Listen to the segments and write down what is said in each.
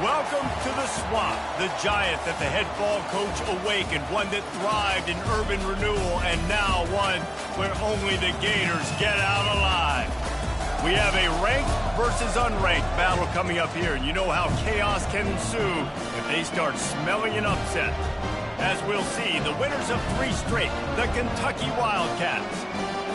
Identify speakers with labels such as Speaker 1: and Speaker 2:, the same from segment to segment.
Speaker 1: Welcome to the Swamp, the giant that the head ball coach awakened, one that thrived in urban renewal, and now one where only the Gators get out alive. We have a ranked versus unranked battle coming up here, and you know how chaos can ensue if they start smelling an upset. As we'll see, the winners of 3 straight, the Kentucky Wildcats,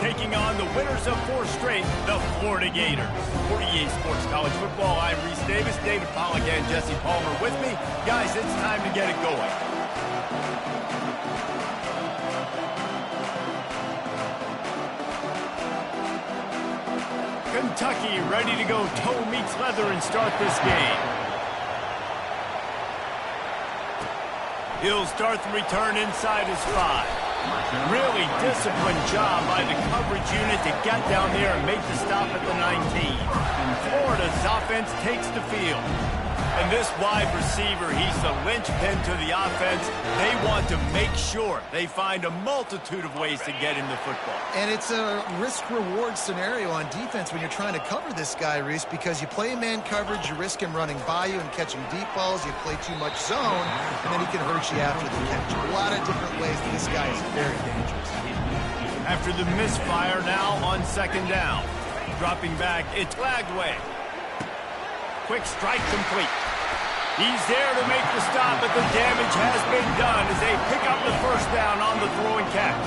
Speaker 1: taking on the winners of 4 straight, the Florida Gators. For EA Sports College Football, I'm Reese Davis, David Pollack, and Jesse Palmer with me. Guys, it's time to get it going. Kentucky ready to go toe meets leather and start this game. He'll start the return inside his 5. Really disciplined job by the coverage unit to get down there and make the stop at the 19. Florida's offense takes the field. And this wide receiver, he's the linchpin to the offense. They want to make sure they find a multitude of ways to get him the football.
Speaker 2: And it's a risk-reward scenario on defense when you're trying to cover this guy, Reese, because you play man coverage, you risk him running by you and catching deep balls. You play too much zone, and then he can hurt you after the catch. A lot of different ways that this guy is very dangerous.
Speaker 1: After the misfire, now on 2nd down. Dropping back, it's flagged away. Quick strike complete. He's there to make the stop, but the damage has been done as they pick up the 1st down on the throw and catch.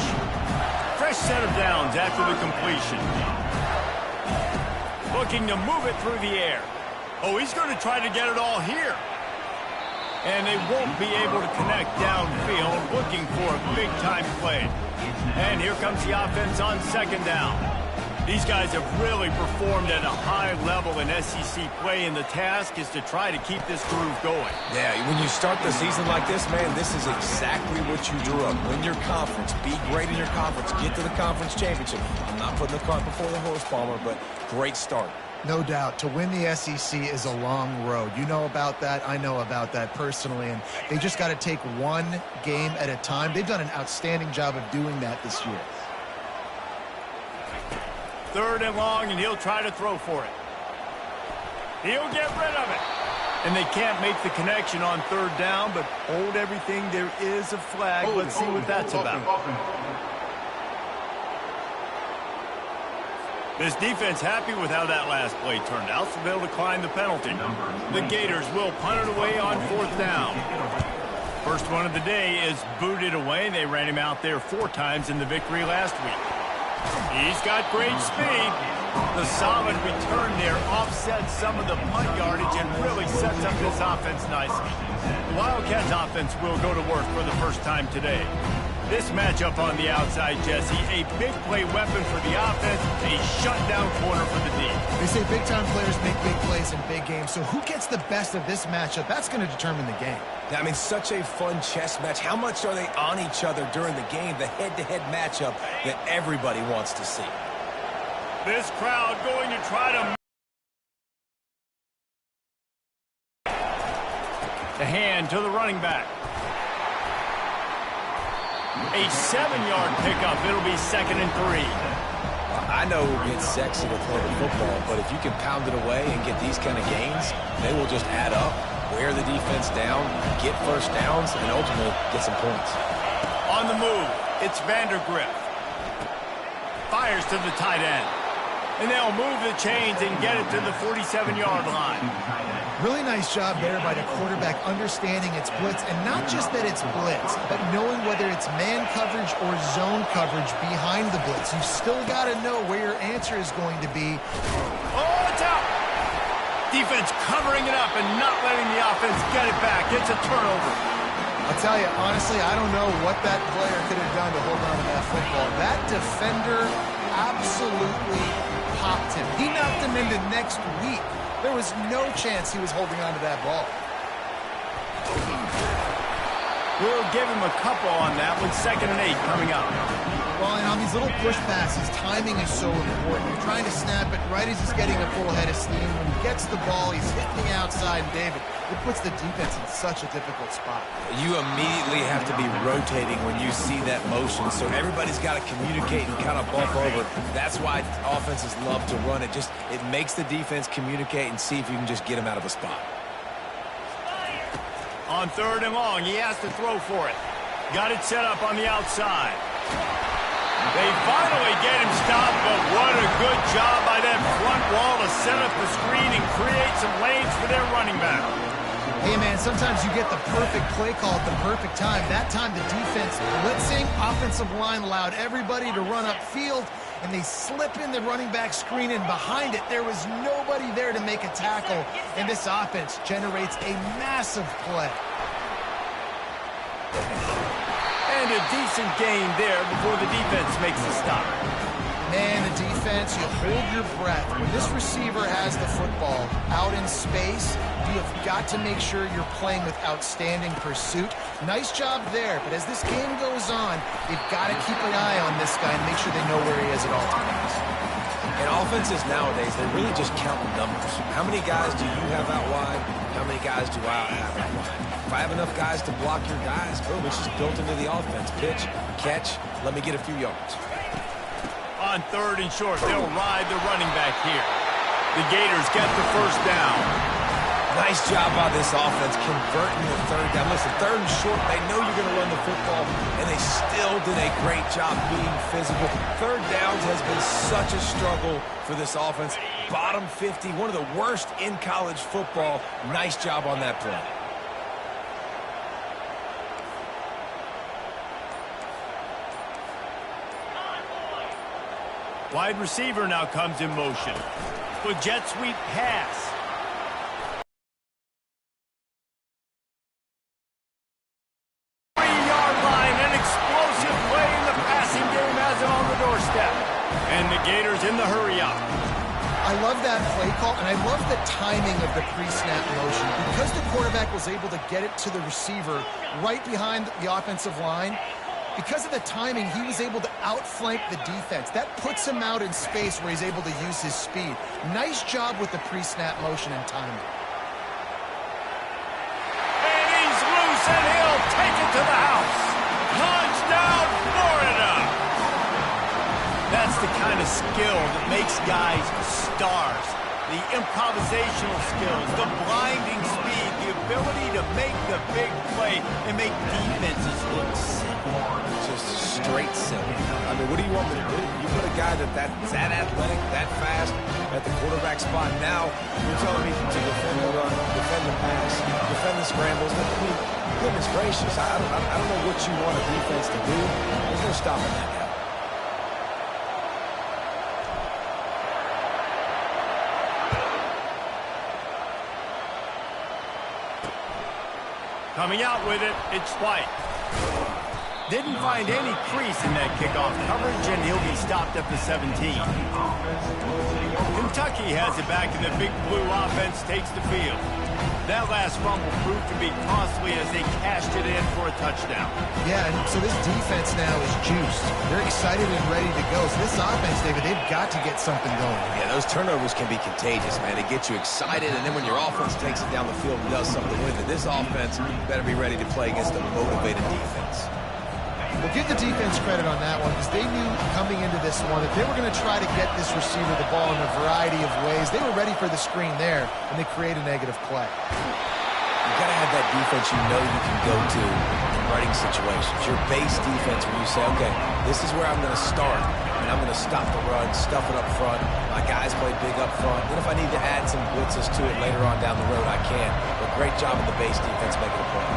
Speaker 1: Fresh set of downs after the completion. Looking to move it through the air. Oh, he's going to try to get it all here. And they won't be able to connect downfield, looking for a big-time play. And here comes the offense on 2nd down. These guys have really performed at a high level in SEC play, and the task is to try to keep this groove going.
Speaker 3: Yeah, when you start the season like this, man, this is exactly what you drew up. Win your conference, be great in your conference, get to the conference championship. I'm not putting the cart before the horse, Palmer, but great start.
Speaker 2: No doubt. To win the SEC is a long road. You know about that. I know about that personally, and they just got to take one game at a time. They've done an outstanding job of doing that this year.
Speaker 1: 3rd and long, and he'll try to throw for it. He'll get rid of it. And they can't make the connection on 3rd down, but hold everything. There is a flag. Let's see what that's about. This defense happy with how that last play turned out, so they'll decline the penalty. The Gators will punt it away on 4th down. First one of the day is booted away. They ran him out there 4 times in the victory last week. He's got great speed. The solid return there offsets some of the punt yardage and really sets up this offense nicely. The Wildcats offense will go to work for the first time today. This matchup on the outside, Jesse, a big play weapon for the offense, a shutdown corner for the D.
Speaker 2: They say big-time players make big plays in big games, so who gets the best of this matchup? That's going to determine the game.
Speaker 3: I mean, such a fun chess match. How much are they on each other during the game, the head-to-head matchup that everybody wants to see?
Speaker 1: This crowd going to try to... The hand to the running back. A 7-yard pickup. It'll be 2nd and 3.
Speaker 3: I know it's sexy to play the football, but if you can pound it away and get these kind of gains, they will just add up, wear the defense down, get 1st downs, and ultimately get some points.
Speaker 1: On the move, it's Vandergrift. Fires to the tight end. And they'll move the chains and get it to the 47-yard line.
Speaker 2: Really nice job there by the quarterback understanding it's blitz, and not just that it's blitz, but knowing whether it's man coverage or zone coverage behind the blitz. You've still got to know where your answer is going to be.
Speaker 1: Oh, it's out! Defense covering it up and not letting the offense get it back. It's a turnover.
Speaker 2: I'll tell you, honestly, I don't know what that player could have done to hold on to that football. That defender absolutely popped him. He knocked him into next week. There was no chance he was holding on to that ball.
Speaker 1: We'll give him a couple on that with 2nd and 8 coming up.
Speaker 2: Well, and on these little push passes, timing is so important. You're trying to snap it right as he's getting a full head of steam. When he gets the ball, he's hitting the outside, and David, it puts the defense in such a difficult spot.
Speaker 3: You immediately have to be rotating when you see that motion, so everybody's got to communicate and kind of bump over. That's why offenses love to run it. It makes the defense communicate and see if you can just get them out of a spot.
Speaker 1: On 3rd and long, he has to throw for it. Got it set up on the outside. They finally get him stopped, but what a good job by that front wall to set up the screen and create some lanes for their running back.
Speaker 2: Hey, man, sometimes you get the perfect play call at the perfect time. That time the defense blitzing, offensive line allowed everybody to run upfield, and they slip in the running back screen, and behind it there was nobody there to make a tackle, and this offense generates a massive play.
Speaker 1: And a decent gain there before the defense makes a stop.
Speaker 2: Man, the defense, you hold your breath. When this receiver has the football out in space, you have got to make sure you're playing with outstanding pursuit. Nice job there, but as this game goes on, you've got to keep an eye on this guy and make sure they know where he is at all times.
Speaker 3: And offenses nowadays, they really just count numbers. How many guys do you have out wide? How many guys do I have out wide? If I have enough guys to block your guys, boom, it's just built into the offense. Pitch, catch, let me get a few yards.
Speaker 1: On 3rd and short, they'll ride the running back here. The Gators get the first down.
Speaker 3: Nice job by this offense converting the 3rd down. Listen, 3rd and short, they know you're going to run the football, and they still did a great job being physical. 3rd downs has been such a struggle for this offense. Bottom 50, one of the worst in college football. Nice job on that play.
Speaker 1: Wide receiver now comes in motion. With jet sweep pass. An explosive play in the passing game has it on the doorstep. And the Gators in the hurry up.
Speaker 2: I love that play call, and I love the timing of the pre-snap motion. Because the quarterback was able to get it to the receiver right behind the offensive line, because of the timing, he was able to outflank the defense. That puts him out in space where he's able to use his speed. Nice job with the pre-snap motion and timing.
Speaker 1: And he's loose, and he'll take it to the house. Touchdown, Florida! That's the kind of skill that makes guys stars. The improvisational skills, the blinding speed, the ability to make the big play and make defenses look silly.
Speaker 3: Just straight silly. I mean, what do you want me to do? You put a guy that's that athletic, that fast, at the quarterback spot. Now, you're telling me to defend the run, defend the pass, defend the scrambles. I mean, goodness gracious, I don't know what you want a defense to do. There's no stopping that now.
Speaker 1: Coming out with it, it's White. Didn't find any crease in that kickoff coverage, and he'll be stopped at the 17. Kentucky has it back, and the Big Blue offense takes the field. That last fumble proved to be costly as they cashed it in for a touchdown.
Speaker 2: Yeah, and so this defense now is juiced. They're excited and ready to go. So this offense, David, they've got to get something going.
Speaker 3: Yeah, those turnovers can be contagious, man. They get you excited, and then when your offense takes it down the field and does something with it, this offense better be ready to play against a motivated defense.
Speaker 2: Well, give the defense credit on that one, because they knew coming into this one that they were going to try to get this receiver the ball in a variety of ways. They were ready for the screen there, and they create a negative play.
Speaker 3: You've got to have that defense you know you can go to in running situations. Your base defense where you say, okay, this is where I'm going to start, and I'm going to stop the run, stuff it up front. My guys play big up front. Then if I need to add some blitzes to it later on down the road, I can. But great job of the base defense making a play.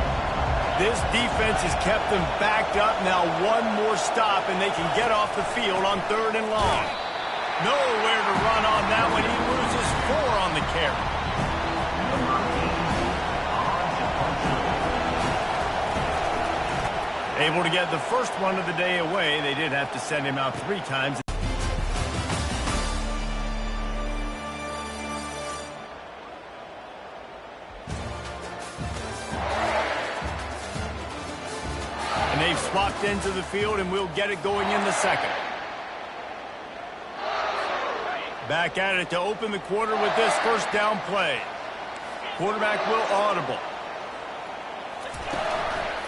Speaker 1: This defense has kept them backed up. Now one more stop, and they can get off the field on 3rd and long. Nowhere to run on that one. He loses 4 on the carry. Able to get the first one of the day away. They did have to send him out 3 times. They've swapped into the field, and we'll get it going in the second. Back at it to open the quarter with this first down play. Quarterback will audible.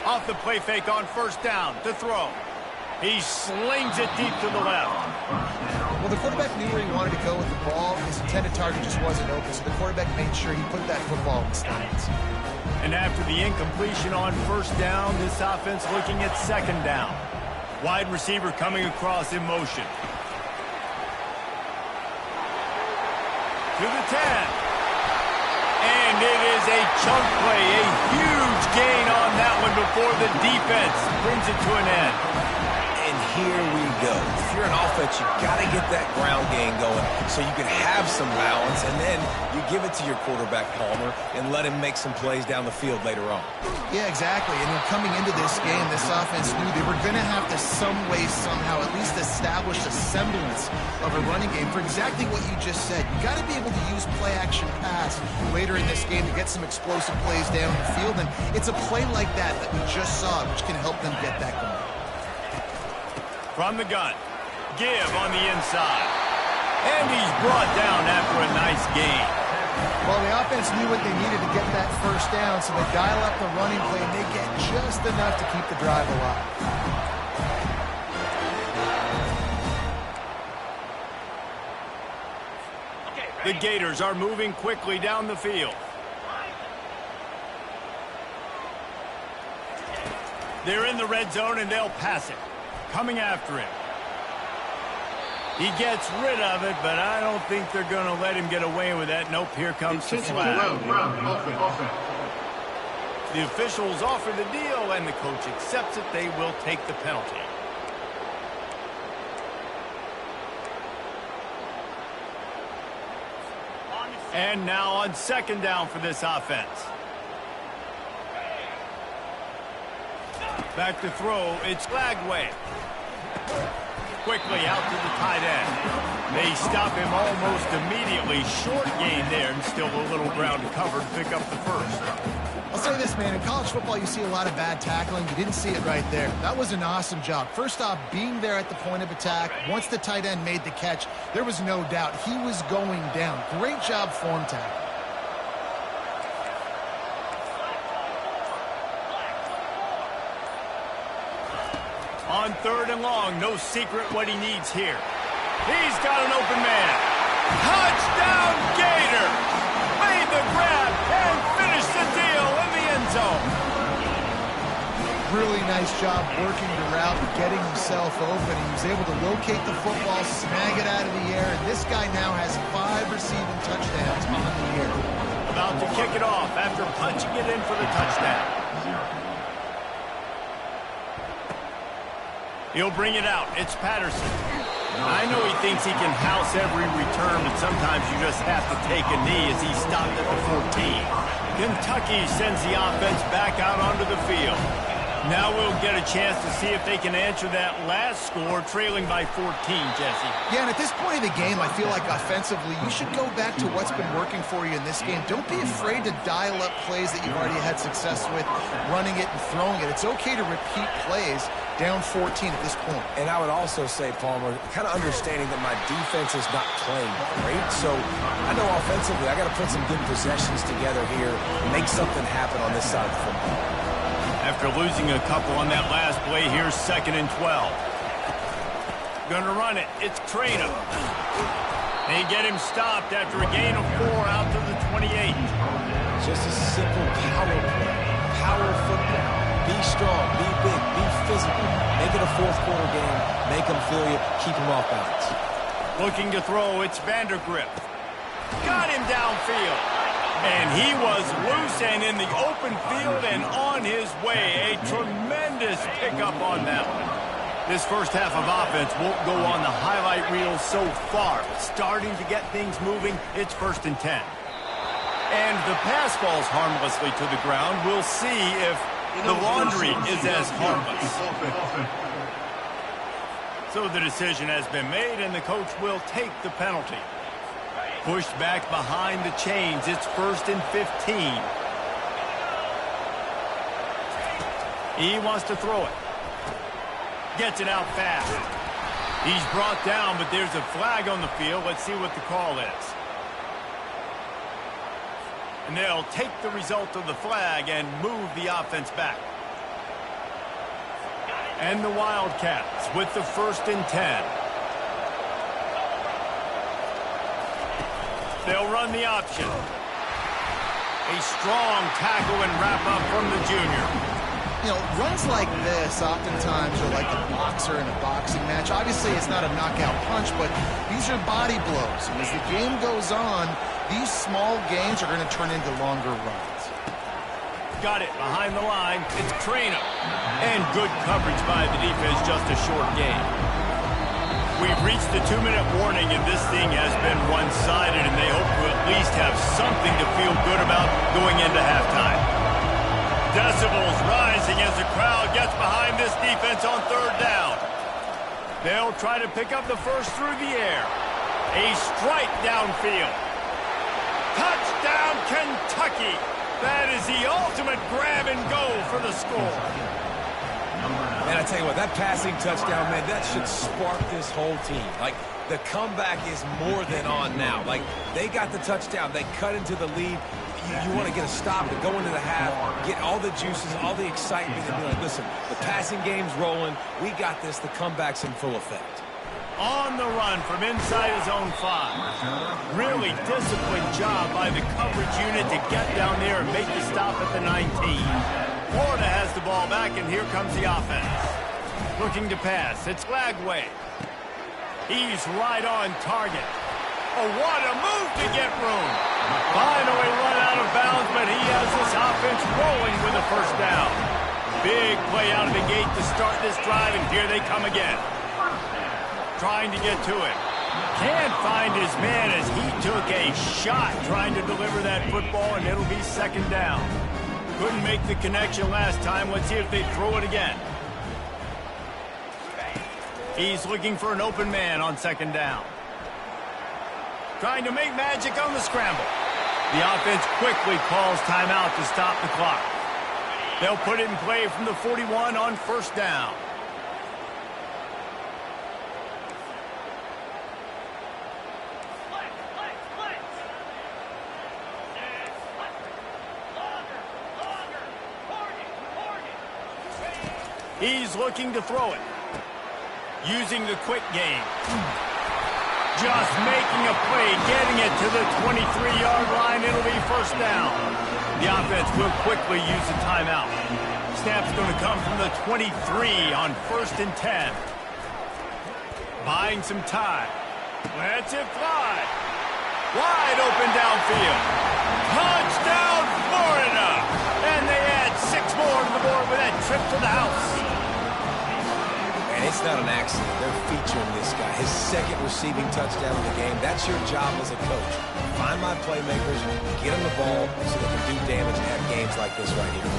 Speaker 1: Off the play fake on first down to throw. He slings it deep to the left.
Speaker 2: Well, the quarterback knew where he wanted to go with the ball. His intended target just wasn't open, so the quarterback made sure he put that football in the stands.
Speaker 1: And after the incompletion on first down, this offense looking at second down. Wide receiver coming across in motion. To the 10. And it is a chunk play, a huge gain on that one before the defense brings it to an end.
Speaker 3: And here we go. If you're an offense, you got to get that ground game going so you can have some balance, and then you give it to your quarterback, Palmer, and let him make some plays down the field later on.
Speaker 2: Yeah, exactly. And then coming into this game, this offense knew they were going to have to some way, somehow, at least establish a semblance of a running game for exactly what you just said. You got to be able to use play-action pass later in this game to get some explosive plays down the field, and it's a play like that that we just saw, which can help them get that going.
Speaker 1: From the gun, give on the inside. And he's brought down after a nice gain.
Speaker 2: Well, the offense knew what they needed to get that first down, so they dial up the running play, and they get just enough to keep the drive alive.
Speaker 1: The Gators are moving quickly down the field. They're in the red zone, and they'll pass it. Coming after him. He gets rid of it, but I don't think they're going to let him get away with that. Nope, here comes the flag. The officials offer the deal, and the coach accepts it. They will take the penalty. And now on second down for this offense. Back to throw, it's Lagway. Quickly out to the tight end. They stop him almost immediately. Short gain there, and still a little ground to cover to pick up the first.
Speaker 2: I'll say this, man. In college football, you see a lot of bad tackling. You didn't see it right there. That was an awesome job. First off, being there at the point of attack. Once the tight end made the catch, there was no doubt he was going down. Great job form tackle.
Speaker 1: On third and long, no secret what he needs here. He's got an open man. Touchdown, Gators! Made the grab and finished the deal in the end zone.
Speaker 2: Really nice job working the route and getting himself open. He was able to locate the football, snag it out of the air, and this guy now has 5 receiving touchdowns on the year.
Speaker 1: About to kick it off after punching it in for the touchdown. He'll bring it out. It's Patterson. I know he thinks he can house every return, but sometimes you just have to take a knee as he stopped at the 14. Kentucky sends the offense back out onto the field. Now we'll get a chance to see if they can answer that last score, trailing by 14, Jesse.
Speaker 2: Yeah, and at this point of the game, I feel like offensively, you should go back to what's been working for you in this game. Don't be afraid to dial up plays that you've already had success with, running it and throwing it. It's okay to repeat plays down 14 at this point.
Speaker 3: And I would also say, Palmer, kind of understanding that my defense is not playing great. So I know offensively, I got to put some good possessions together here, make something happen on this side of the football.
Speaker 1: After losing a couple on that last play, here's 2nd and 12. Gonna run it. It's Traina. They get him stopped after a gain of 4 out to the 28.
Speaker 3: Just a simple power play. Power football. Be strong, be big, be physical. Make it a fourth-quarter game. Make them feel you. Keep them off balance.
Speaker 1: Looking to throw, it's Vandergrift. Got him downfield. And he was loose and in the open field and on his way. A tremendous pickup on that one. This first half of offense won't go on the highlight reel so far. Starting to get things moving, it's 1st and 10. And the pass falls harmlessly to the ground. We'll see if the laundry is as harmless. So the decision has been made, and the coach will take the penalty. Pushed back behind the chains. It's 1st and 15. He wants to throw it. Gets it out fast. He's brought down, but there's a flag on the field. Let's see what the call is. And they'll take the result of the flag and move the offense back. And the Wildcats with the 1st and 10. They'll run the option. A strong tackle and wrap-up from the junior.
Speaker 2: You know, runs like this oftentimes are like a boxer in a boxing match. Obviously, it's not a knockout punch, but these are body blows. And as the game goes on, these small gains are going to turn into longer runs.
Speaker 1: Got it behind the line. It's Traynor. And good coverage by the defense, just a short gain. We've reached the 2-minute warning, and this thing has been one-sided, and they hope to at least have something to feel good about going into halftime. Decibels rising as the crowd gets behind this defense on 3rd down. They'll try to pick up the first through the air. A strike downfield. Touchdown, Kentucky! That is the ultimate grab and go for the score.
Speaker 3: And I tell you what, that passing touchdown, man, that should spark this whole team. Like, the comeback is more than on now. Like, they got the touchdown. They cut into the lead. You want to get a stop and go into the half, get all the juices, all the excitement, and be like, listen, the passing game's rolling. We got this. The comeback's in full effect.
Speaker 1: On the run from inside his own 5. Really disciplined job by the coverage unit to get down there and make the stop at the 19. Florida has the ball back, and here comes the offense. Looking to pass. It's Lagway. He's right on target. Oh, what a move to get room. Finally run out of bounds, but he has this offense rolling with a 1st down. Big play out of the gate to start this drive, and here they come again. Trying to get to it. Can't find his man as he took a shot trying to deliver that football, and it'll be 2nd down. Couldn't make the connection last time. Let's see if they throw it again. He's looking for an open man on 2nd down. Trying to make magic on the scramble. The offense quickly calls timeout to stop the clock. They'll put it in play from the 41 on 1st down. He's looking to throw it. Using the quick game. Just making a play, getting it to the 23-yard line. It'll be 1st down. The offense will quickly use the timeout. Snap's going to come from the 23 on 1st and 10. Buying some time. Lets it fly. Wide open downfield. Touchdown, Florida! And they add 6 more to the board with that trip to the house.
Speaker 3: And it's not an accident. They're featuring this guy. His 2nd receiving touchdown of the game. That's your job as a coach. Find my playmakers, get them the ball so they can do damage and have games like this right here.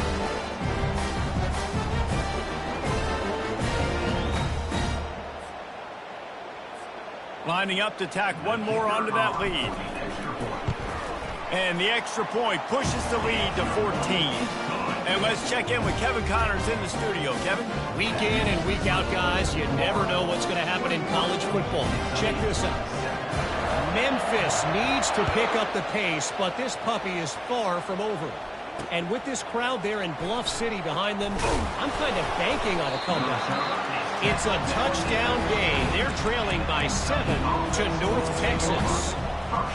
Speaker 1: Lining up to tack one more onto that lead. And the extra point pushes the lead to 14. And let's check in with Kevin Connors in the studio. Kevin?
Speaker 4: Week in and week out, guys, you never know what's going to happen in college football. Check this out. Memphis needs to pick up the pace, but this puppy is far from over. And with this crowd there in Bluff City behind them, I'm kind of banking on a comeback. It's a touchdown game. They're trailing by 7 to North Texas.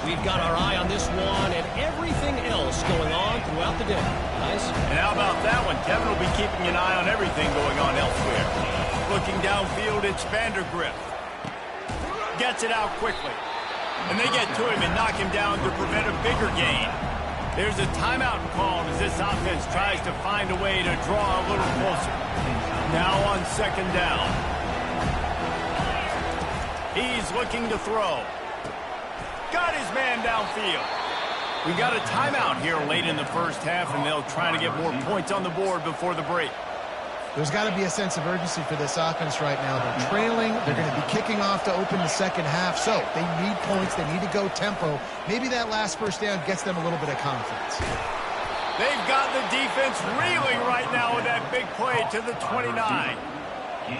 Speaker 4: We've got our eye on this one and everything else going on throughout the day. Guys?
Speaker 1: And how about that one? Kevin will be keeping an eye on everything going on elsewhere. Looking downfield, it's Vandergrift. Gets it out quickly. And they get to him and knock him down to prevent a bigger gain. There's a timeout called as this offense tries to find a way to draw a little closer. Now on 2nd down. He's looking to throw. Got his man downfield. We got a timeout here late in the 1st half, and they'll try to get more points on the board before the break.
Speaker 2: There's got to be a sense of urgency for this offense right now. They're trailing. They're going to be kicking off to open the 2nd half. So they need points. They need to go tempo. Maybe that last 1st down gets them a little bit of confidence.
Speaker 1: They've got the defense reeling right now with that big play to the 29.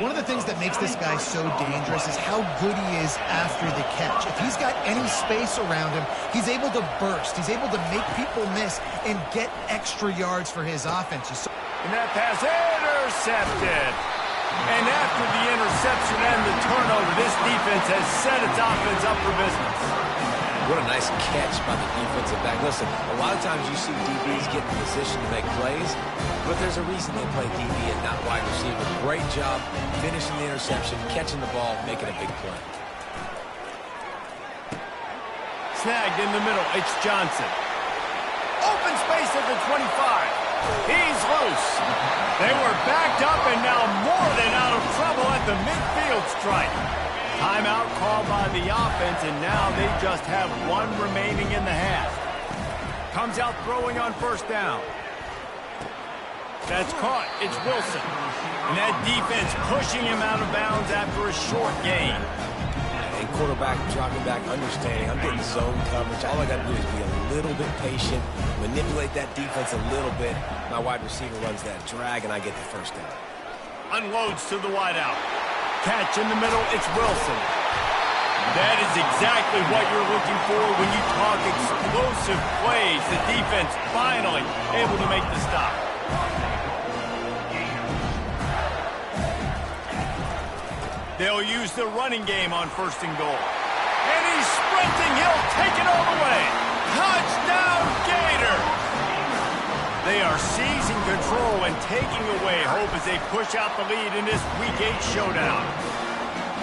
Speaker 2: One of the things that makes this guy so dangerous is how good he is after the catch. If he's got any space around him, he's able to burst. He's able to make people miss and get extra yards for his offense.
Speaker 1: And that pass intercepted. And after the interception and the turnover, this defense has set its offense up for business.
Speaker 3: What a nice catch by the defensive back. Listen, a lot of times you see DBs get in position to make plays, but there's a reason they play DB and not wide receiver. Great job finishing the interception, catching the ball, making a big play.
Speaker 1: Snagged in the middle. It's Johnson. Open space at the 25. He's loose. They were backed up and now more than out of trouble at the midfield stripe. Timeout called by the offense, and now they just have one remaining in the half. Comes out throwing on first down. That's caught. It's Wilson. And that defense pushing him out of bounds after a short gain.
Speaker 3: And quarterback dropping back, understanding, I'm getting zone coverage. All I got to do is be a little bit patient, manipulate that defense a little bit. My wide receiver runs that drag, and I get the first down.
Speaker 1: Unloads to the wideout. Catch in the middle, it's Wilson. That is exactly what you're looking for when you talk explosive plays. The defense finally able to make the stop. They'll use the running game on first and goal. And he's sprinting. He'll take it all the way. Touchdown, Gator! They are seizing control and taking away hope as they push out the lead in this Week 8 showdown.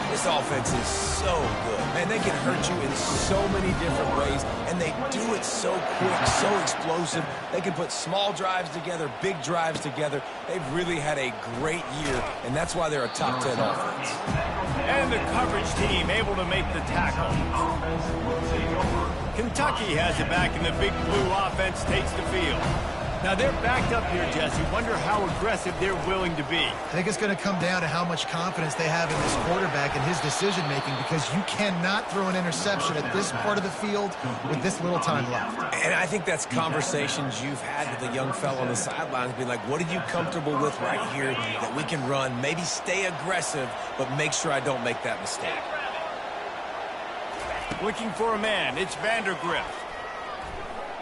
Speaker 3: This offense is so good. Man, they can hurt you in so many different ways, and they do it so quick, so explosive. They can put small drives together, big drives together. They've really had a great year, and that's why they're a top 10 offense.
Speaker 1: And the coverage team able to make the tackle. Kentucky has it back, and the big blue offense takes the field. Now, they're backed up here, Jesse. Wonder how aggressive they're willing to be.
Speaker 2: I think it's going to come down to how much confidence they have in this quarterback and his decision-making, because you cannot throw an interception at this part of the field with this little time left.
Speaker 3: And I think that's conversations you've had with the young fellow on the sidelines, being like, what are you comfortable with right here that we can run? Maybe stay aggressive, but make sure I don't make that mistake.
Speaker 1: Looking for a man. It's Vandergrift.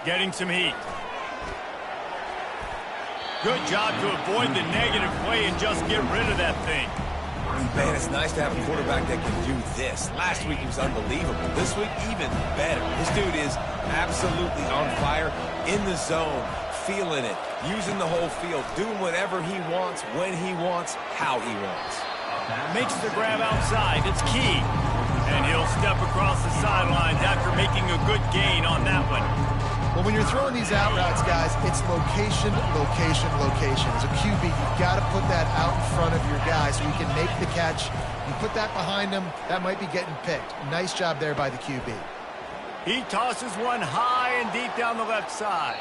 Speaker 1: Getting some heat. Good job to avoid the negative play and just get rid of that thing.
Speaker 3: Man, it's nice to have a quarterback that can do this. Last week he was unbelievable. This week, even better. This dude is absolutely on fire, in the zone, feeling it, using the whole field, doing whatever he wants, when he wants, how he wants.
Speaker 1: Makes the grab outside. It's Key. And he'll step across the sidelines after making a good gain on that one.
Speaker 2: Well, when you're throwing these out routes, guys, it's location, location, location. As a QB, you've got to put that out in front of your guy so you can make the catch. You put that behind him, that might be getting picked. Nice job there by the QB.
Speaker 1: He tosses one high and deep down the left side.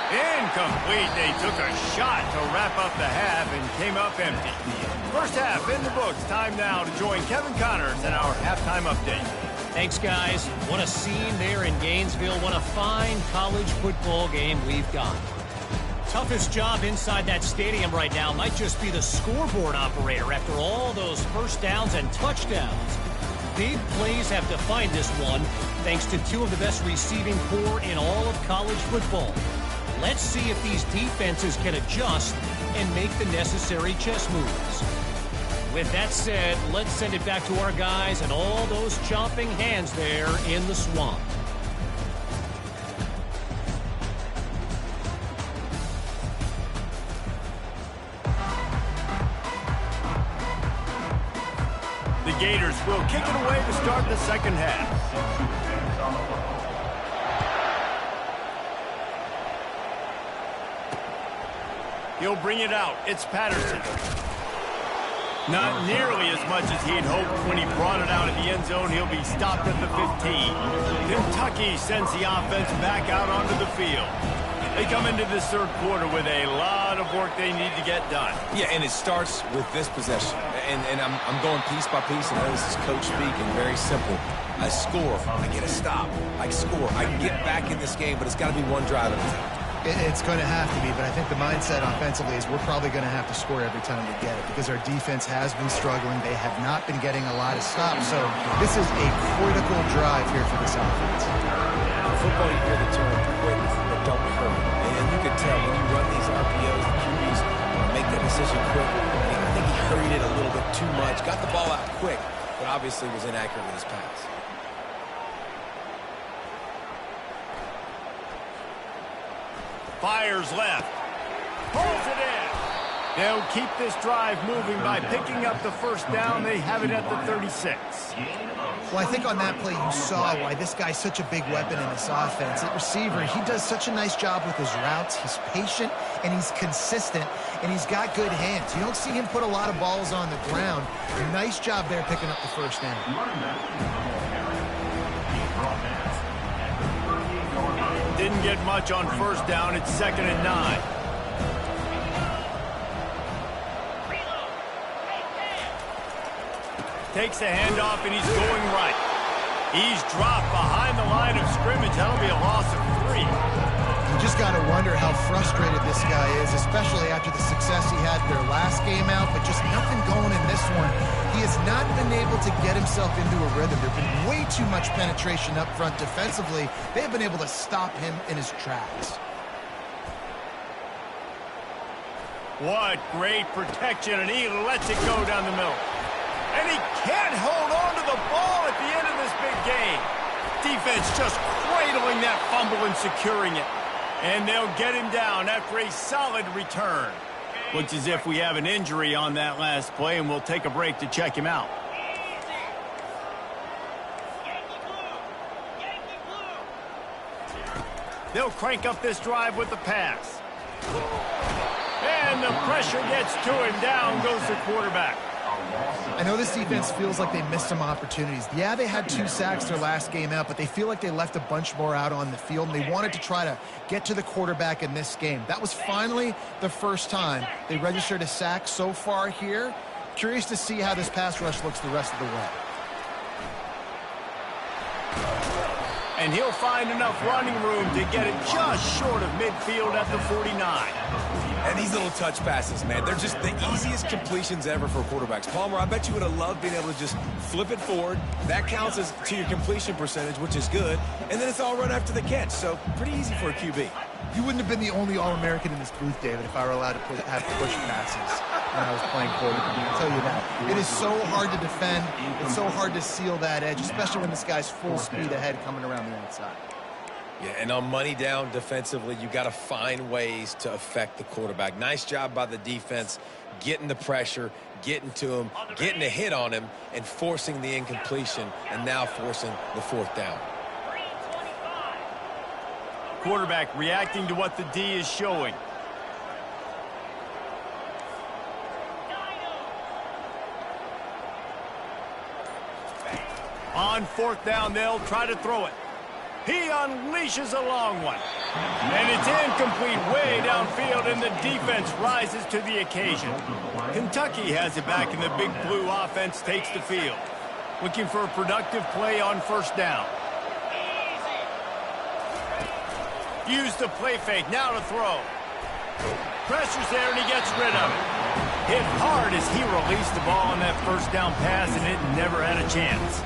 Speaker 1: Incomplete. They took a shot to wrap up the half and came up empty. First half in the books. Time now to join Kevin Connors in our halftime update.
Speaker 4: Thanks, guys. What a scene there in Gainesville. What a fine college football game we've got. Toughest job inside that stadium right now might just be the scoreboard operator after all those first downs and touchdowns. Big plays have defined this one, thanks to two of the best receiving corps in all of college football. Let's see if these defenses can adjust and make the necessary chess moves. With that said, let's send it back to our guys and all those chomping hands there in the swamp.
Speaker 1: The Gators will kick it away to start the second half. He'll bring it out. It's Patterson. Not nearly as much as he'd hoped when he brought it out of the end zone. He'll be stopped at the 15. Kentucky sends the offense back out onto the field. They come into this third quarter with a lot of work they need to get done.
Speaker 3: Yeah, and it starts with this possession. And I'm going piece by piece, and this is coach speaking, very simple. I score, I get a stop. I score, I can get back in this game, but it's got to be one drive at a time.
Speaker 2: It's going to have to be, but I think the mindset offensively is we're probably going to have to score every time we get it because our defense has been struggling. They have not been getting a lot of stops, so this is a critical drive here for this offense.
Speaker 3: In football, you hear the term quick, but don't hurt. And you can tell when you run these RPOs, the QBs make that decision quick. I think he hurried it a little bit too much. Got the ball out quick, but obviously was inaccurate with his pass.
Speaker 1: Fires left. Pulls it in. They'll keep this drive moving by picking up the first down. They have it at the 36.
Speaker 2: Well, I think on that play you saw why this guy's such a big weapon in this offense. At receiver, he does such a nice job with his routes. He's patient, and he's consistent, and he's got good hands. You don't see him put a lot of balls on the ground. Nice job there picking up the first down.
Speaker 1: Didn't get much on first down. It's 2nd and 9. Takes a handoff, and he's going right. He's dropped behind the line of scrimmage. That'll be a loss of 3.
Speaker 2: You just got to wonder how frustrated this guy is, especially after the success he had their last game out, but just nothing going in this one. He has not been able to get himself into a rhythm. There's been way too much penetration up front defensively. They have been able to stop him in his tracks.
Speaker 1: What great protection, and he lets it go down the middle. And he can't hold on to the ball at the end of this big game. Defense just cradling that fumble and securing it. And they'll get him down after a solid return. Looks as if we have an injury on that last play, and we'll take a break to check him out. They'll crank up this drive with the pass. And the pressure gets to him. Down goes the quarterback.
Speaker 2: I know this defense feels like they missed some opportunities. Yeah, they had 2 sacks their last game out, but they feel like they left a bunch more out on the field, and they wanted to try to get to the quarterback in this game. That was finally the first time they registered a sack so far here. Curious to see how this pass rush looks the rest of the way.
Speaker 1: And he'll find enough running room to get it just short of midfield at the 49.
Speaker 3: And these little touch passes, man, they're just the easiest completions ever for quarterbacks. Palmer, I bet you would have loved being able to just flip it forward. That counts as to your completion percentage, which is good. And then it's all run after the catch, so pretty easy for a QB.
Speaker 2: You wouldn't have been the only All-American in this booth, David, if I were allowed to have push passes when I was playing quarterback. I'll tell you that. It is so hard to defend. It's so hard to seal that edge, especially when this guy's full speed ahead coming around the outside.
Speaker 3: Yeah, and on money down defensively, you got to find ways to affect the quarterback. Nice job by the defense, getting the pressure, getting to him, getting a hit on him, and forcing the incompletion, and now forcing the 4th down.
Speaker 1: Quarterback reacting to what the D is showing. On 4th down, they'll try to throw it. He unleashes a long one. And it's incomplete way downfield, and the defense rises to the occasion. Kentucky has it back, and the Big Blue offense takes the field. Looking for a productive play on 1st down. Use the play fake, now to throw. Pressure's there, and he gets rid of it. Hit hard as he released the ball on that 1st down pass, and it never had a chance.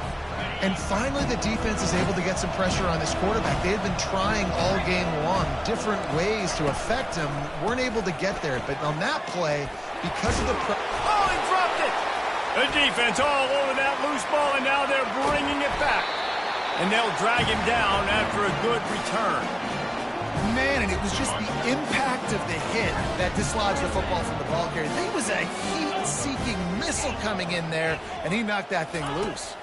Speaker 2: And finally, the defense is able to get some pressure on this quarterback. They had been trying all game long different ways to affect him. Weren't able to get there. But on that play, because of the...
Speaker 1: Oh, he dropped it! The defense all over that loose ball, and now they're bringing it back. And they'll drag him down after a good return.
Speaker 2: Man, and it was just the impact of the hit that dislodged the football from the ball carrier. There was a heat-seeking missile coming in there, and he knocked that thing loose.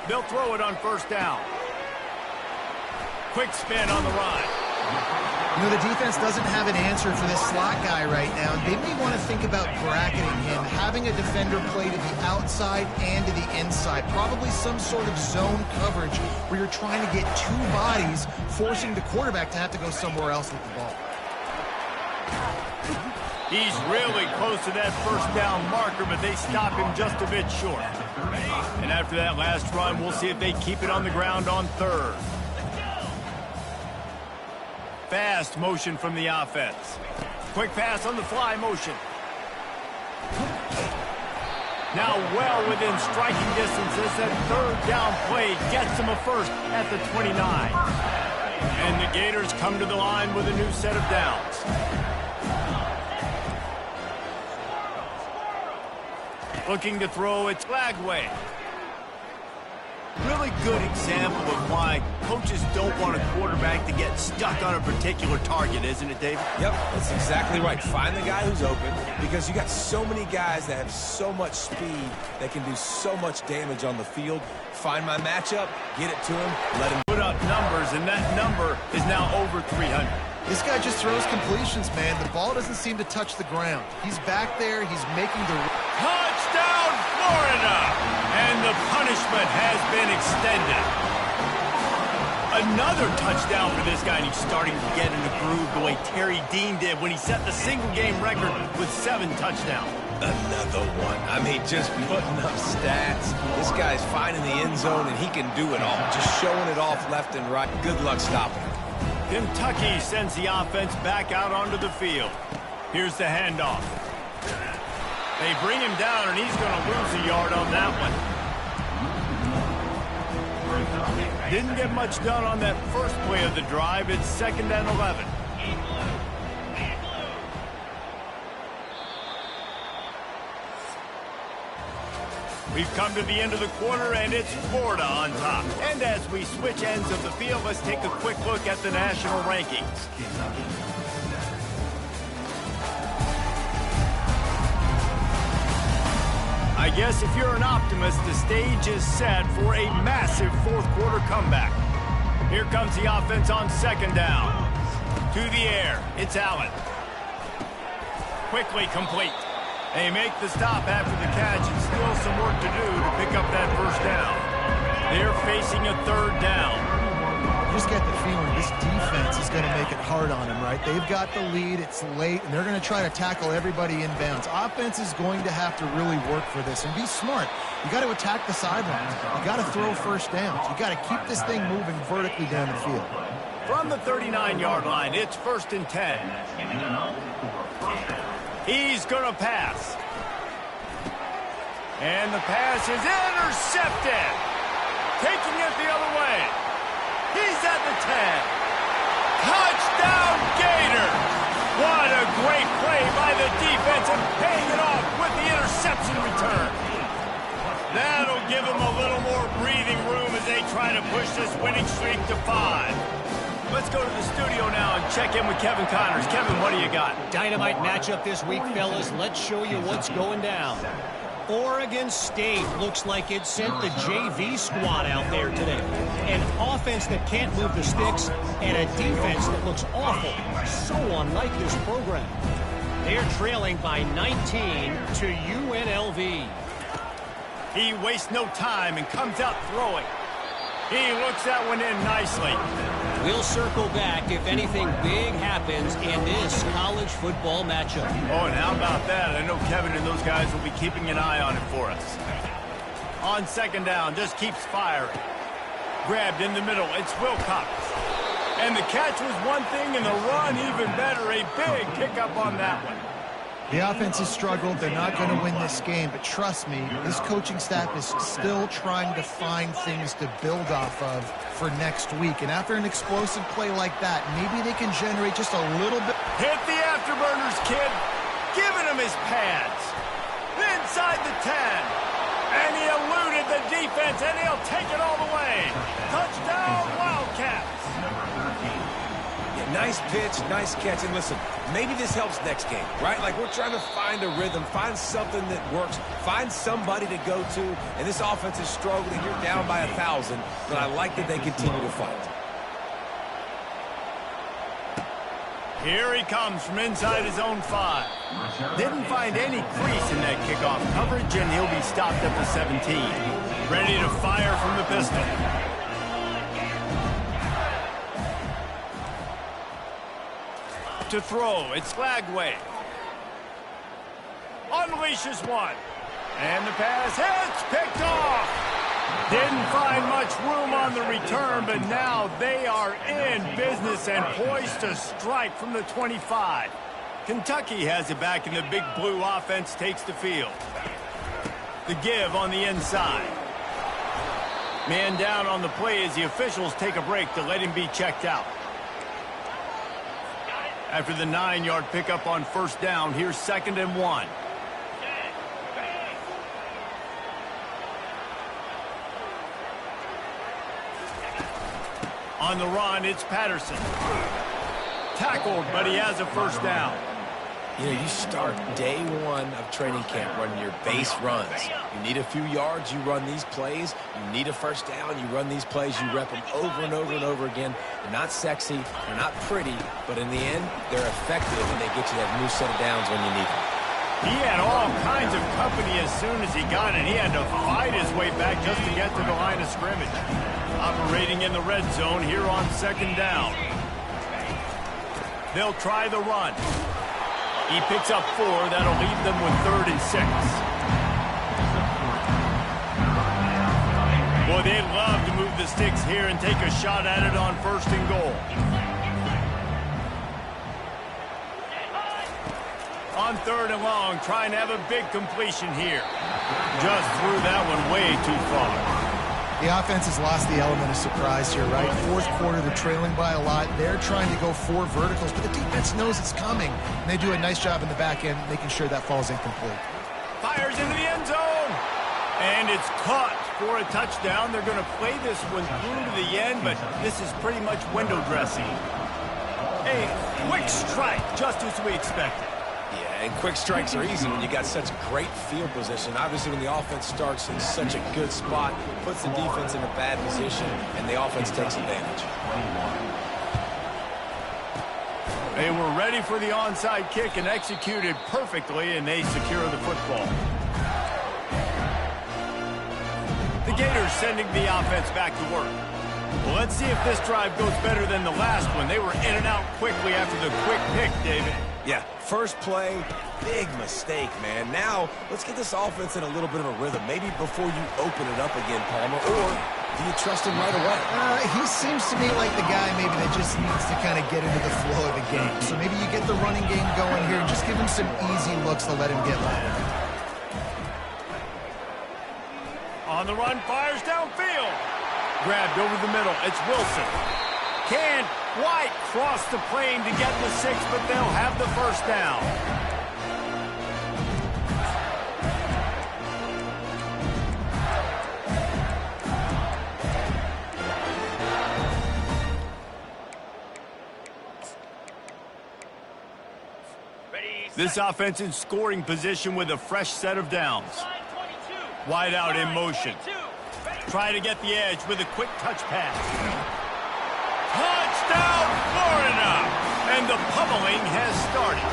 Speaker 1: They'll throw it on 1st down. Quick spin on the run.
Speaker 2: You know, the defense doesn't have an answer for this slot guy right now. They may want to think about bracketing him, having a defender play to the outside and to the inside. Probably some sort of zone coverage where you're trying to get 2 bodies, forcing the quarterback to have to go somewhere else with the ball.
Speaker 1: He's really close to that 1st down marker, but they stop him just a bit short. And after that last run, we'll see if they keep it on the ground on 3rd. Fast motion from the offense. Quick pass on the fly motion. Now well within striking distance as that 3rd down play gets him a first at the 29. And the Gators come to the line with a new set of downs. Looking to throw it Lagway. Really good example of why coaches don't want a quarterback to get stuck on a particular target, isn't it, David?
Speaker 3: Yep, that's exactly right. Find the guy who's open because you got so many guys that have so much speed that can do so much damage on the field. Find my matchup, get it to him, let him
Speaker 1: put up numbers, and that number is now over 300.
Speaker 2: This guy just throws completions, man. The ball doesn't seem to touch the ground. He's back there. He's making the...
Speaker 1: Touchdown, Florida! And the punishment has been extended. Another touchdown for this guy, and he's starting to get in the groove the way Terry Dean did when he set the single-game record with 7 touchdowns.
Speaker 3: Another one. I mean, just putting up stats. This guy's finding the end zone, and he can do it all. Just showing it off left and right. Good luck stopping him.
Speaker 1: Kentucky sends the offense back out onto the field. Here's the handoff. They bring him down, and he's going to lose a yard on that one. Didn't get much done on that first play of the drive. It's 2nd and 11. We've come to the end of the quarter, and it's Florida on top. And as we switch ends of the field, let's take a quick look at the national rankings. I guess if you're an optimist, the stage is set for a massive fourth-quarter comeback. Here comes the offense on 2nd down. To the air, it's Allen. Quickly complete. They make the stop after the catch, and still some work to do to pick up that first down. They're facing a 3rd down.
Speaker 2: You just get the feeling this defense is going to make it hard on him, right? They've got the lead, it's late, and they're going to try to tackle everybody inbounds. Offense is going to have to really work for this and be smart. You got to attack the sidelines. You got to throw first downs. You got to keep this thing moving vertically down the field.
Speaker 1: From the 39-yard line, it's 1st and 10. He's going to pass. And the pass is intercepted. Taking it the other way. He's at the 10. Touchdown, Gators. What a great play by the defense and paying it off with the interception return. That'll give them a little more breathing room as they try to push this winning streak to 5. Let's go to the studio now and check in with Kevin Connors. Kevin, what do you got?
Speaker 4: Dynamite matchup this week, fellas. Let's show you what's going down. Oregon State looks like it sent the JV squad out there today. An offense that can't move the sticks and a defense that looks awful. So unlike this program. They're trailing by 19 to UNLV.
Speaker 1: He wastes no time and comes out throwing. He looks that one in nicely.
Speaker 4: We'll circle back if anything big happens in this college football matchup.
Speaker 1: Oh, and how about that? I know Kevin and those guys will be keeping an eye on it for us. On 2nd down, just keeps firing. Grabbed in the middle, it's Wilcox. And the catch was one thing, and the run even better. A big pickup on that one.
Speaker 2: The offense has struggled. They're not going to win this game, but trust me, this coaching staff is still trying to find things to build off of for next week. And after an explosive play like that, maybe they can generate just a little bit.
Speaker 1: Hit the afterburners, kid. Giving him his pads. Inside the 10. And he eluded the defense, and he'll take it all the way. Touchdown, Wildcats.
Speaker 3: Nice pitch, nice catch, and listen, maybe this helps next game, right? Like we're trying to find a rhythm, find something that works, find somebody to go to, and this offense is struggling. You're down by 1,000, but I like that they continue to fight.
Speaker 1: Here he comes from inside his own 5. Didn't find any crease in that kickoff coverage, and he'll be stopped at the 17. Ready to fire from the pistol. To throw, it's Lagway. Unleashes one. And the pass hits, picked off. Didn't find much room on the return, but now they are in business and poised to strike from the 25. Kentucky has it back, and the big blue offense takes the field. The give on the inside. Man down on the play as the officials take a break to let him be checked out. After the 9-yard pickup on 1st down, here's 2nd and 1. On the run, it's Patterson. Tackled, but he has a first down.
Speaker 3: You know, you start day one of training camp running your base runs. You need a few yards, you run these plays. You need a first down, you run these plays. You rep them over and over and over again. They're not sexy, they're not pretty, but in the end, they're effective, and they get you that new set of downs when you need them.
Speaker 1: He had all kinds of company as soon as he got it. He had to fight his way back just to get to the line of scrimmage. Operating in the red zone here on second down. They'll try the run. He picks up 4. That'll leave them with 3rd and 6. Boy, they'd love to move the sticks here and take a shot at it on 1st and goal. On 3rd and long, trying to have a big completion here. Just threw that one way too far.
Speaker 2: The offense has lost the element of surprise here, right? 4th quarter, they're trailing by a lot. They're trying to go 4 verticals, but the defense knows it's coming. And they do a nice job in the back end making sure that falls incomplete.
Speaker 1: Fires into the end zone. And it's caught for a touchdown. They're going to play this one through to the end, but this is pretty much window dressing. A quick strike, just as we expected.
Speaker 3: Yeah, and quick strikes are easy when you got such great field position. Obviously, when the offense starts in such a good spot, puts the defense in a bad position, and the offense takes advantage.
Speaker 1: They were ready for the onside kick and executed perfectly, and they secure the football. The Gators sending the offense back to work. Well, let's see if this drive goes better than the last one. They were in and out quickly after the quick pick, David.
Speaker 3: Yeah, first play, big mistake, man. Now, let's get this offense in a little bit of a rhythm. Maybe before you open it up again, Palmer, or do you trust him right away?
Speaker 2: He seems to me like the guy maybe that just needs to kind of get into the flow of the game. So maybe you get the running game going here and just give him some easy looks to let him get live.
Speaker 1: On the run, fires downfield. Grabbed over the middle. It's Wilson. Can't quite cross the plane to get the 6, but they'll have the first down. This offense in scoring position with a fresh set of downs. Wide out in motion. Try to get the edge with a quick touch pass. Touchdown, Florida! And the pummeling has started.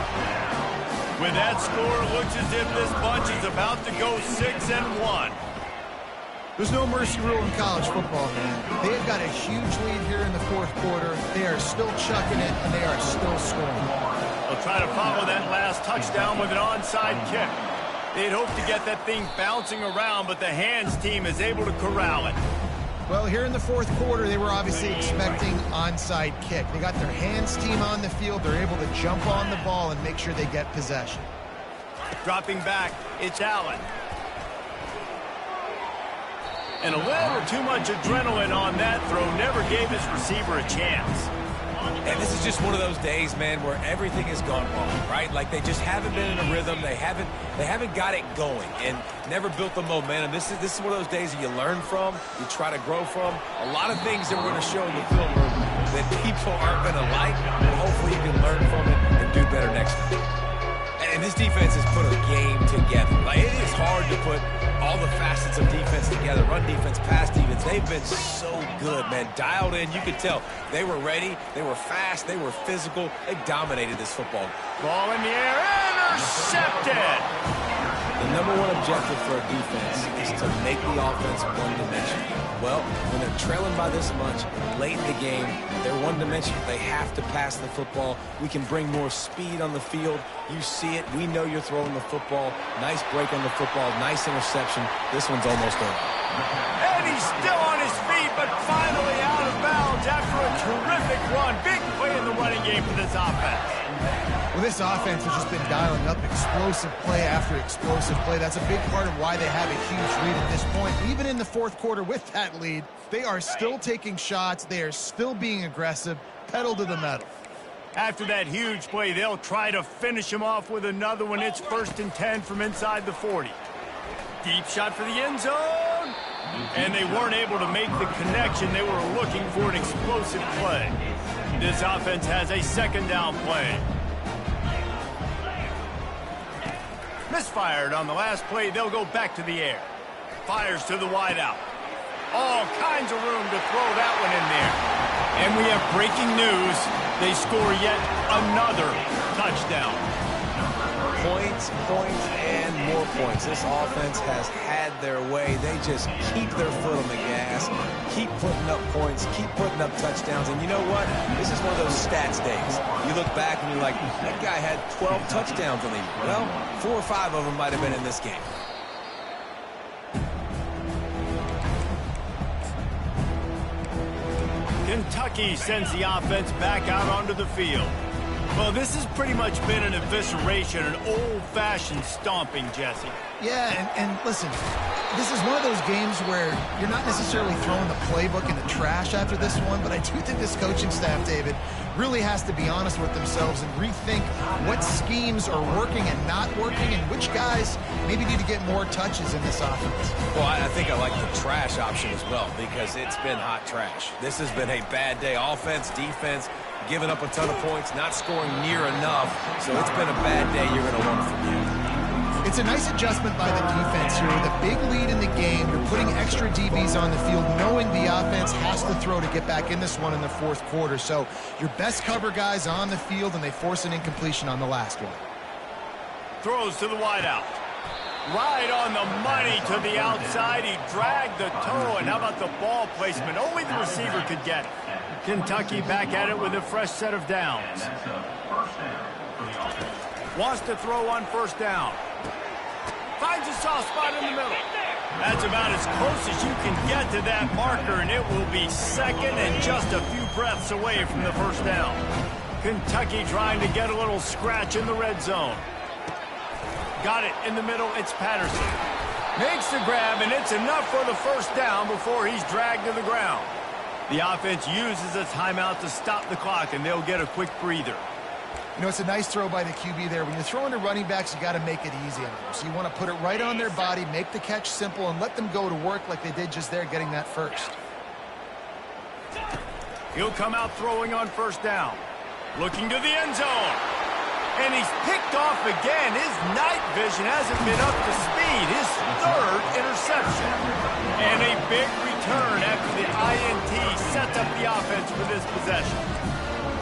Speaker 1: With that score, it looks as if this bunch is about to go 6-1.
Speaker 2: There's no mercy rule in college football, man. They've got a huge lead here in the 4th quarter. They are still chucking it, and they are still scoring.
Speaker 1: They'll try to follow that last touchdown with an onside kick. They'd hope to get that thing bouncing around, but the hands team is able to corral it.
Speaker 2: Well, here in the 4th quarter, they were obviously expecting onside kick. They got their hands team on the field. They're able to jump on the ball and make sure they get possession.
Speaker 1: Dropping back, it's Allen. And a little too much adrenaline on that throw never gave his receiver a chance.
Speaker 3: And this is just one of those days, man, where everything has gone wrong, right? Like they just haven't been in a rhythm. They haven't got it going and never built the momentum. This is one of those days that you learn from, you try to grow from. A lot of things that we're going to show in the film that people aren't going to like, but hopefully you can learn from it and do better next time. And this defense has put a game together. Like, it is hard to put all the facets of defense together. Run defense, pass defense. They've been so good, man. Dialed in. You could tell they were ready. They were fast. They were physical. They dominated this football.
Speaker 1: Ball in the air. Intercepted.
Speaker 3: The number one objective for a defense is to make the offense one-dimensional. Well, when they're trailing by this much, late in the game, they're one-dimensional. They have to pass the football. We can bring more speed on the field. You see it. We know you're throwing the football. Nice break on the football. Nice interception. This one's almost over.
Speaker 1: And he's still on his feet, but finally out of bounds after a terrific run. Big play in the running game for this offense.
Speaker 2: Well, this offense has just been dialing up explosive play after explosive play. That's a big part of why they have a huge lead at this point. Even in the 4th quarter with that lead, they are still taking shots. They are still being aggressive, pedal to the metal.
Speaker 1: After that huge play, they'll try to finish him off with another one. It's 1st and 10 from inside the 40. Deep shot for the end zone. and they weren't able to make the connection. They were looking for an explosive play. This offense has a second down play. Misfired on the last play. They'll go back to the air. Fires to the wideout. All kinds of room to throw that one in there. And we have breaking news. They score yet another touchdown.
Speaker 3: Points, points, and more points. This offense has had their way. They just keep their foot on the gas, keep putting up points, keep putting up touchdowns. And you know what? This is one of those stats days. You look back and you're like, that guy had 12 touchdowns on the year. Well, 4 or 5 of them might have been in this game.
Speaker 1: Kentucky sends the offense back out onto the field. Well, this has pretty much been an evisceration, an old-fashioned stomping, Jesse.
Speaker 2: Yeah, and listen, this is one of those games where you're not necessarily throwing the playbook in the trash after this one, but I do think this coaching staff, David, really has to be honest with themselves and rethink what schemes are working and not working and which guys maybe need to get more touches in this offense.
Speaker 3: Well, I think I like the trash option as well because it's been hot trash. This has been a bad day. Offense, defense, giving up a ton of points, not scoring near enough. So it's been a bad day you're going to want to forget.
Speaker 2: It's a nice adjustment by the defense here. With a big lead in the game, you're putting extra DBs on the field, knowing the offense has to throw to get back in this one in the fourth quarter. So your best cover guys on the field, and they force an incompletion on the last one.
Speaker 1: Throws to the wideout. Right on the money to the outside. He dragged the toe, and how about the ball placement? Only the receiver could get it. Kentucky back at it with a fresh set of downs. Wants to throw on first down. Finds a soft spot in the middle. That's about as close as you can get to that marker, and it will be second and just a few breaths away from the first down. Kentucky trying to get a little scratch in the red zone. Got it in the middle. It's Patterson. Makes the grab, and it's enough for the first down before he's dragged to the ground. The offense uses a timeout to stop the clock, and they'll get a quick breather.
Speaker 2: You know, it's a nice throw by the QB there. When you're throwing to running backs, you got to make it easy on them. So you want to put it right on their body, make the catch simple, and let them go to work like they did just there, getting that first.
Speaker 1: He'll come out throwing on first down. Looking to the end zone. And he's picked off again. His night vision hasn't been up to speed. His third interception. And a big return after the INT sets up the offense for this possession.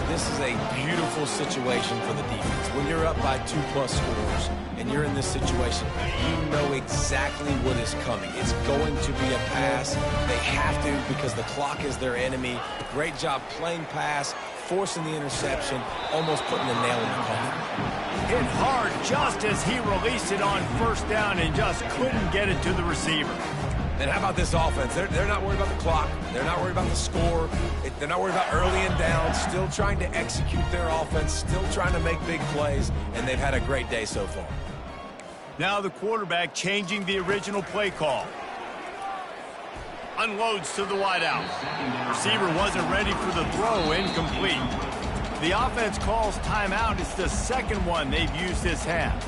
Speaker 3: This is a beautiful situation for the defense. When you're up by 2+ scores and you're in this situation, you know exactly what is coming. It's going to be a pass. They have to because the clock is their enemy. Great job playing pass, forcing the interception, almost putting the nail in the coffin.
Speaker 1: Hit hard just as he released it on first down and just couldn't get it to the receiver.
Speaker 3: And how about this offense? They're not worried about the clock. They're not worried about the score. They're not worried about early and down. Still trying to execute their offense. Still trying to make big plays. And they've had a great day so far.
Speaker 1: Now the quarterback changing the original play call. Unloads to the wideout. Receiver wasn't ready for the throw. Incomplete. The offense calls timeout. It's the second one they've used this half.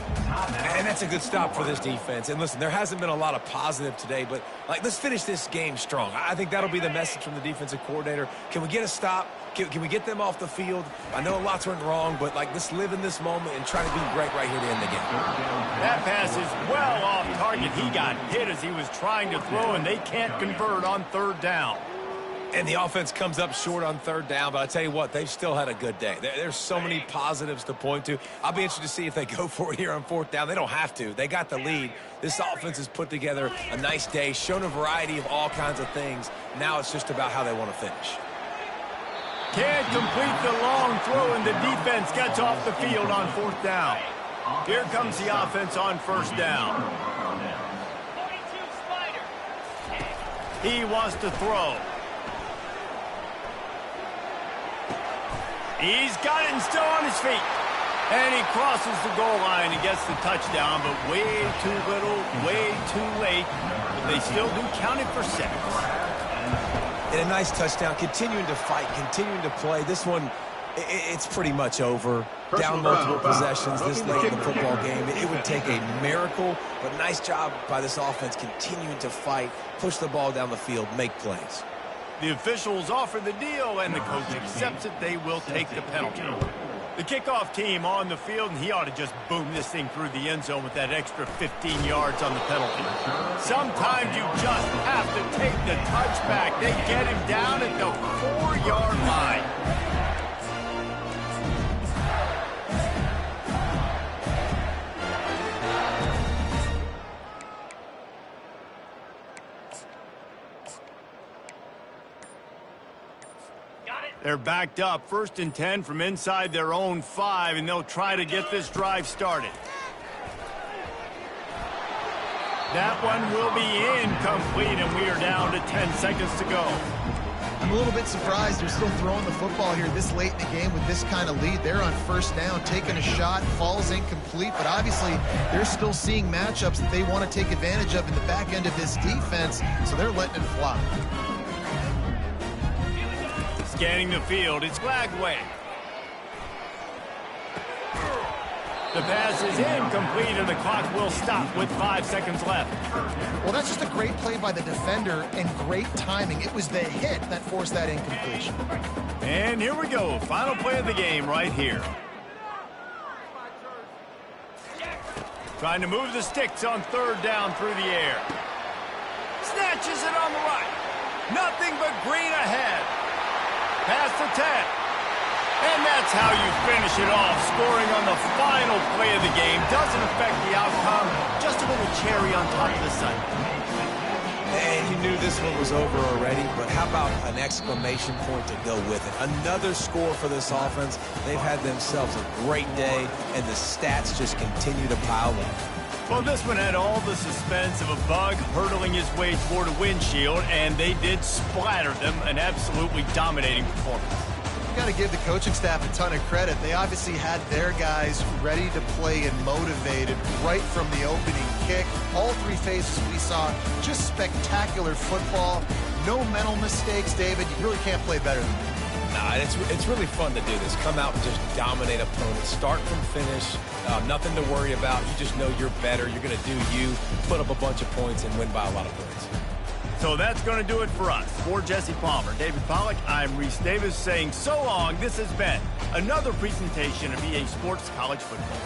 Speaker 3: And that's a good stop for this defense. And listen, there hasn't been a lot of positive today, but let's finish this game strong. I think that'll be the message from the defensive coordinator. Can we get a stop? Can we get them off the field? I know lots went wrong, but let's live in this moment and try to be great right here to end the game.
Speaker 1: That pass is well off target. He got hit as he was trying to throw, and they can't convert on third down.
Speaker 3: And the offense comes up short on third down, but I tell you what, they've still had a good day. There's so many positives to point to. I'll be interested to see if they go for it here on fourth down. They don't have to. They got the lead. This offense has put together a nice day, shown a variety of all kinds of things. Now it's just about how they want to finish.
Speaker 1: Can't complete the long throw, and the defense gets off the field on fourth down. Here comes the offense on first down. He wants to throw. He's got it and still on his feet. And he crosses the goal line and gets the touchdown, but way too little, way too late. But they still do count it for 6.
Speaker 3: And a nice touchdown, continuing to fight, continuing to play. This one, It's pretty much over. Down multiple possessions this late in the football game. It would take a miracle, but nice job by this offense continuing to fight, push the ball down the field, make plays.
Speaker 1: The officials offer the deal, and the coach accepts it. They will take the penalty. The kickoff team on the field, and he ought to just boom this thing through the end zone with that extra 15 yards on the penalty. Sometimes you just have to take the touchback. They get him down at the 4-yard line. They're backed up, 1st and 10 from inside their own 5, and they'll try to get this drive started. That one will be incomplete, and we are down to 10 seconds to go.
Speaker 2: I'm a little bit surprised they're still throwing the football here this late in the game with this kind of lead. They're on 1st down, taking a shot, falls incomplete, but obviously they're still seeing matchups that they want to take advantage of in the back end of this defense, so they're letting it fly.
Speaker 1: Scanning the field, it's Glagway. The pass is incomplete, and the clock will stop with 5 seconds left.
Speaker 2: Well, that's just a great play by the defender and great timing. It was the hit that forced that incompletion.
Speaker 1: And here we go, final play of the game right here. Trying to move the sticks on 3rd down through the air. Snatches it on the right. Nothing but green ahead. Past the 10. And that's how you finish it off. Scoring on the final play of the game doesn't affect the outcome. Just a little cherry on top of the Sunday.
Speaker 3: And you knew this one was over already, but how about an exclamation point to go with it? Another score for this offense. They've had themselves a great day, and the stats just continue to pile up.
Speaker 1: Well, this one had all the suspense of a bug hurtling his way toward a windshield, and they did splatter them. An absolutely dominating performance.
Speaker 2: You got to give the coaching staff a ton of credit. They obviously had their guys ready to play and motivated right from the opening kick. All 3 phases we saw, just spectacular football. No mental mistakes, David. You really can't play better than that.
Speaker 3: Nah, it's really fun to do this. Come out and just dominate opponents. Start from finish. Nothing to worry about. You just know you're better. You're going to do you, put up a bunch of points, and win by a lot of points.
Speaker 1: So that's going to do it for us. For Jesse Palmer, David Pollack, I'm Reese Davis saying so long. This has been another presentation of EA Sports College Football.